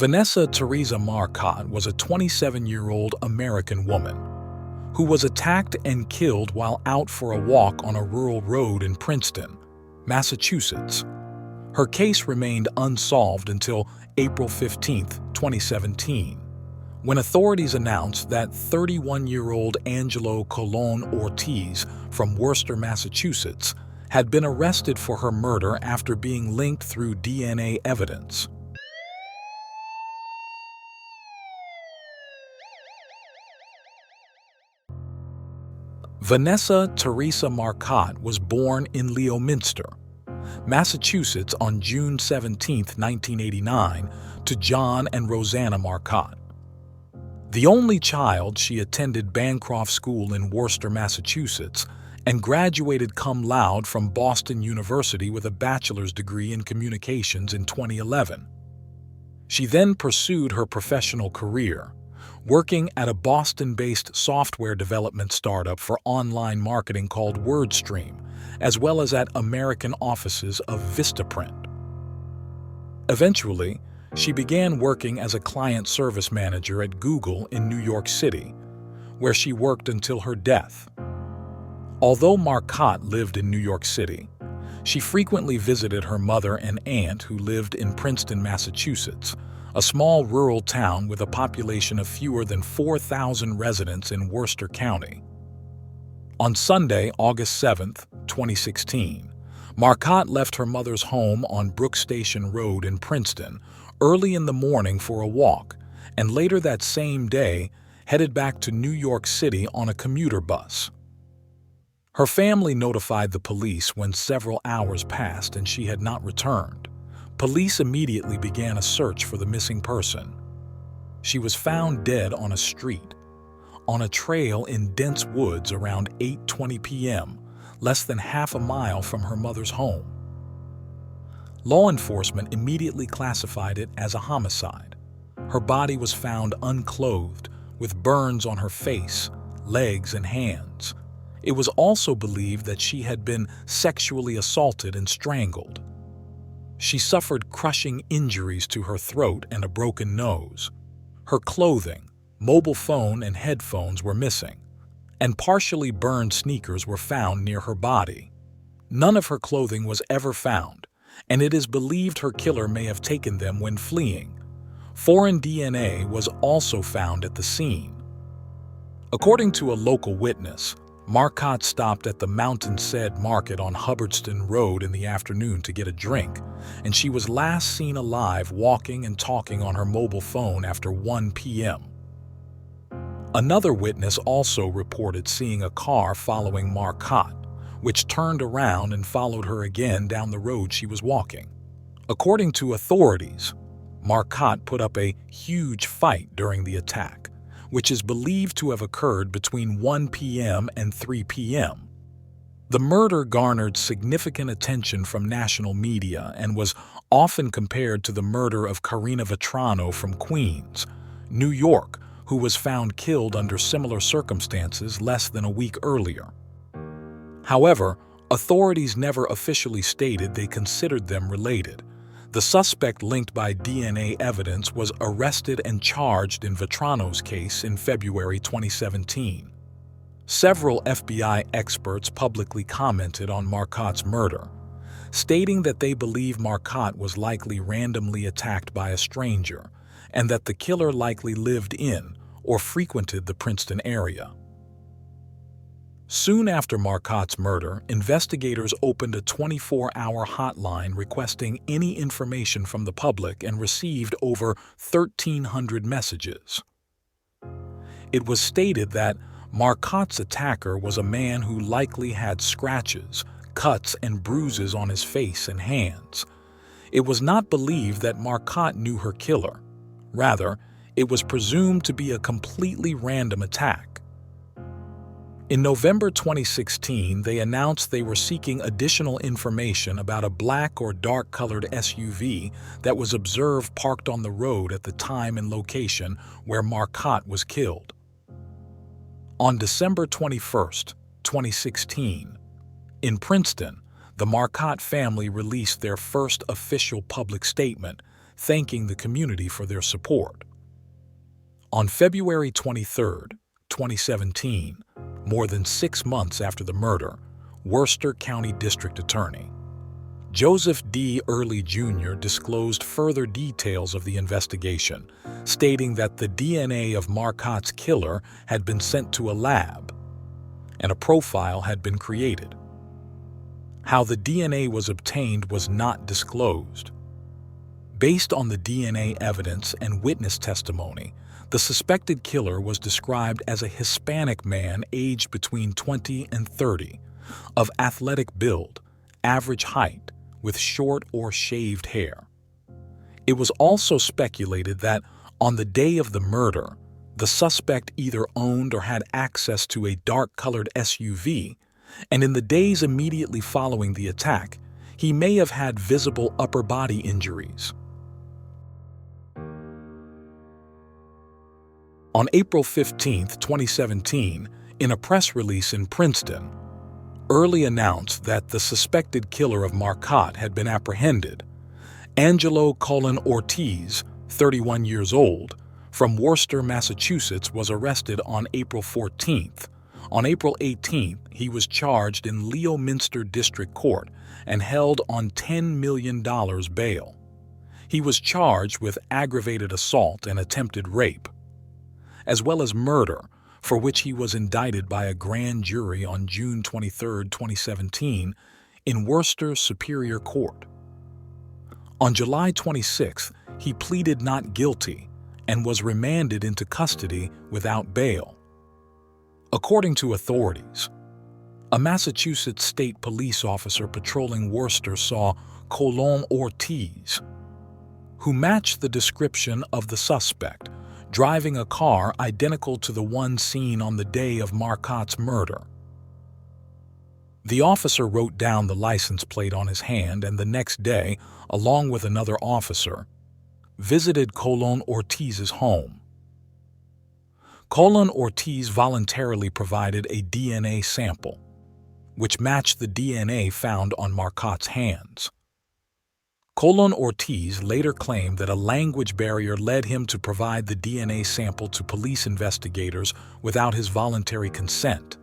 Vanessa Teresa Marcotte was a 27-year-old American woman who was attacked and killed while out for a walk on a rural road in Princeton, Massachusetts. Her case remained unsolved until April 15, 2017, when authorities announced that 31-year-old Angelo Colon-Ortiz from Worcester, Massachusetts, had been arrested for her murder after being linked through DNA evidence. Vanessa Teresa Marcotte was born in Leominster, Massachusetts on June 17, 1989, to John and Rosanna Marcotte. The only child, she attended Bancroft School in Worcester, Massachusetts, and graduated cum laude from Boston University with a bachelor's degree in communications in 2011. She then pursued her professional career, working at a Boston-based software development startup for online marketing called WordStream, as well as at American offices of Vistaprint. Eventually, she began working as a client service manager at Google in New York City, where she worked until her death. Although Marcotte lived in New York City, she frequently visited her mother and aunt who lived in Princeton, Massachusetts, a small rural town with a population of fewer than 4,000 residents in Worcester County. On Sunday, August 7, 2016, Marcotte left her mother's home on Brook Station Road in Princeton early in the morning for a walk, and later that same day headed back to New York City on a commuter bus. Her family notified the police when several hours passed and she had not returned. Police immediately began a search for the missing person. She was found dead on a street, on a trail in dense woods around 8:20 p.m., less than half a mile from her mother's home. Law enforcement immediately classified it as a homicide. Her body was found unclothed, with burns on her face, legs, and hands. It was also believed that she had been sexually assaulted and strangled. She suffered crushing injuries to her throat and a broken nose. Her clothing, mobile phone, and headphones were missing, and partially burned sneakers were found near her body. None of her clothing was ever found, and it is believed her killer may have taken them when fleeing. Foreign DNA was also found at the scene. According to a local witness, Marcotte stopped at the Mountain Said Market on Hubbardston Road in the afternoon to get a drink, and she was last seen alive walking and talking on her mobile phone after 1 p.m. Another witness also reported seeing a car following Marcotte, which turned around and followed her again down the road she was walking. According to authorities, Marcotte put up a huge fight during the attack, which is believed to have occurred between 1 p.m. and 3 p.m. The murder garnered significant attention from national media and was often compared to the murder of Karina Vetrano from Queens, New York, who was found killed under similar circumstances less than a week earlier. However, authorities never officially stated they considered them related. The suspect linked by DNA evidence was arrested and charged in Vetrano's case in February 2017. Several FBI experts publicly commented on Marcotte's murder, stating that they believe Marcotte was likely randomly attacked by a stranger and that the killer likely lived in or frequented the Princeton area. Soon after Marcotte's murder, investigators opened a 24-hour hotline requesting any information from the public and received over 1,300 messages. It was stated that Marcotte's attacker was a man who likely had scratches, cuts, and bruises on his face and hands. It was not believed that Marcotte knew her killer. Rather, it was presumed to be a completely random attack. In November 2016, they announced they were seeking additional information about a black or dark-colored SUV that was observed parked on the road at the time and location where Marcotte was killed. On December 21, 2016, in Princeton, the Marcotte family released their first official public statement, thanking the community for their support. On February 23, 2017, more than 6 months after the murder, Worcester County District Attorney Joseph D. Early Jr. disclosed further details of the investigation, stating that the DNA of Marcotte's killer had been sent to a lab, and a profile had been created. How the DNA was obtained was not disclosed. Based on the DNA evidence and witness testimony, the suspected killer was described as a Hispanic man aged between 20 and 30, of athletic build, average height, with short or shaved hair. It was also speculated that on the day of the murder, the suspect either owned or had access to a dark-colored SUV, and in the days immediately following the attack, he may have had visible upper body injuries. On April 15, 2017, in a press release in Princeton, Early announced that the suspected killer of Marcotte had been apprehended. Angelo Colon-Ortiz, 31 years old, from Worcester, Massachusetts, was arrested on April 14th. On April 18th, he was charged in Leominster District Court and held on $10 million bail. He was charged with aggravated assault and attempted rape, as well as murder, for which he was indicted by a grand jury on June 23, 2017, in Worcester Superior Court. On July 26, he pleaded not guilty and was remanded into custody without bail. According to authorities, a Massachusetts state police officer patrolling Worcester saw Colon-Ortiz, who matched the description of the suspect, driving a car identical to the one seen on the day of Marcotte's murder. The officer wrote down the license plate on his hand and the next day, along with another officer, visited Colon-Ortiz's home. Colon-Ortiz voluntarily provided a DNA sample, which matched the DNA found on Marcotte's hands. Colon-Ortiz later claimed that a language barrier led him to provide the DNA sample to police investigators without his voluntary consent.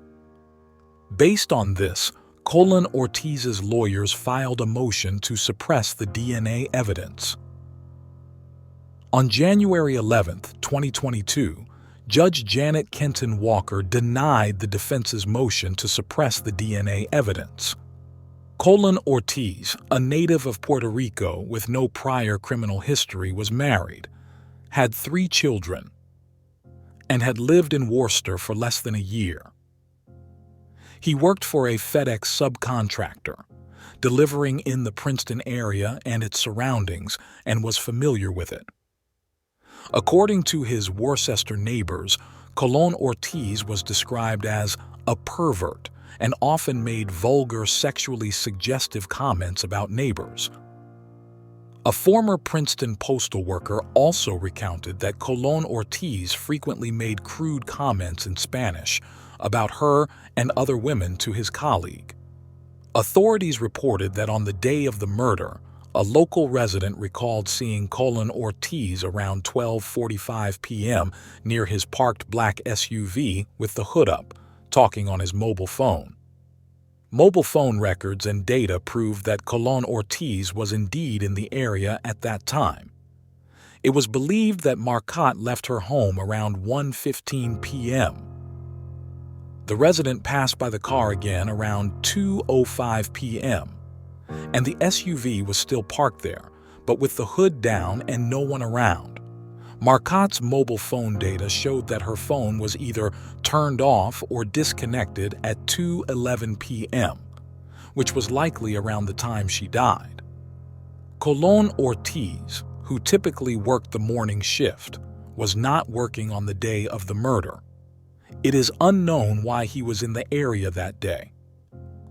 Based on this, Colon-Ortiz's lawyers filed a motion to suppress the DNA evidence. On January 11, 2022, Judge Janet Kenton Walker denied the defense's motion to suppress the DNA evidence. Colon-Ortiz, a native of Puerto Rico with no prior criminal history, was married, had 3 children, and had lived in Worcester for less than a year. He worked for a FedEx subcontractor, delivering in the Princeton area and its surroundings, and was familiar with it. According to his Worcester neighbors, Colon-Ortiz was described as a pervert and often made vulgar, sexually suggestive comments about neighbors. A former Princeton postal worker also recounted that Colon-Ortiz frequently made crude comments in Spanish about her and other women to his colleague. Authorities reported that on the day of the murder, a local resident recalled seeing Colon-Ortiz around 12:45 p.m. near his parked black SUV with the hood up, talking on his mobile phone. Mobile phone records and data proved that Colon-Ortiz was indeed in the area at that time. It was believed that Marcotte left her home around 1:15 p.m. The resident passed by the car again around 2:05 p.m., and the SUV was still parked there, but with the hood down and no one around. Marcotte's mobile phone data showed that her phone was either turned off or disconnected at 2:11 p.m., which was likely around the time she died. Colon-Ortiz, who typically worked the morning shift, was not working on the day of the murder. It is unknown why he was in the area that day.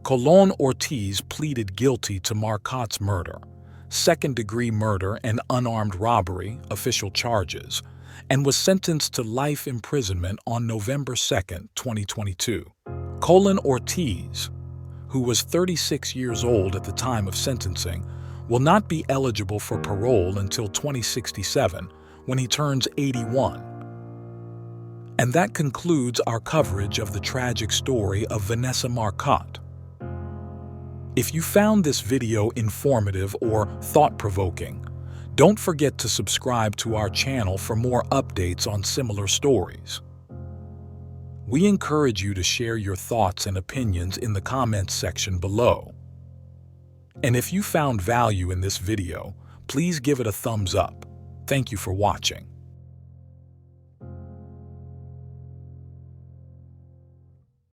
Colon-Ortiz pleaded guilty to Marcotte's murder, second-degree murder and unarmed robbery, official charges, and was sentenced to life imprisonment on November 2, 2022. Colon-Ortiz, who was 36 years old at the time of sentencing, will not be eligible for parole until 2067, when he turns 81. And that concludes our coverage of the tragic story of Vanessa Marcotte. If you found this video informative or thought-provoking, don't forget to subscribe to our channel for more updates on similar stories. We encourage you to share your thoughts and opinions in the comments section below. And if you found value in this video, please give it a thumbs up. Thank you for watching.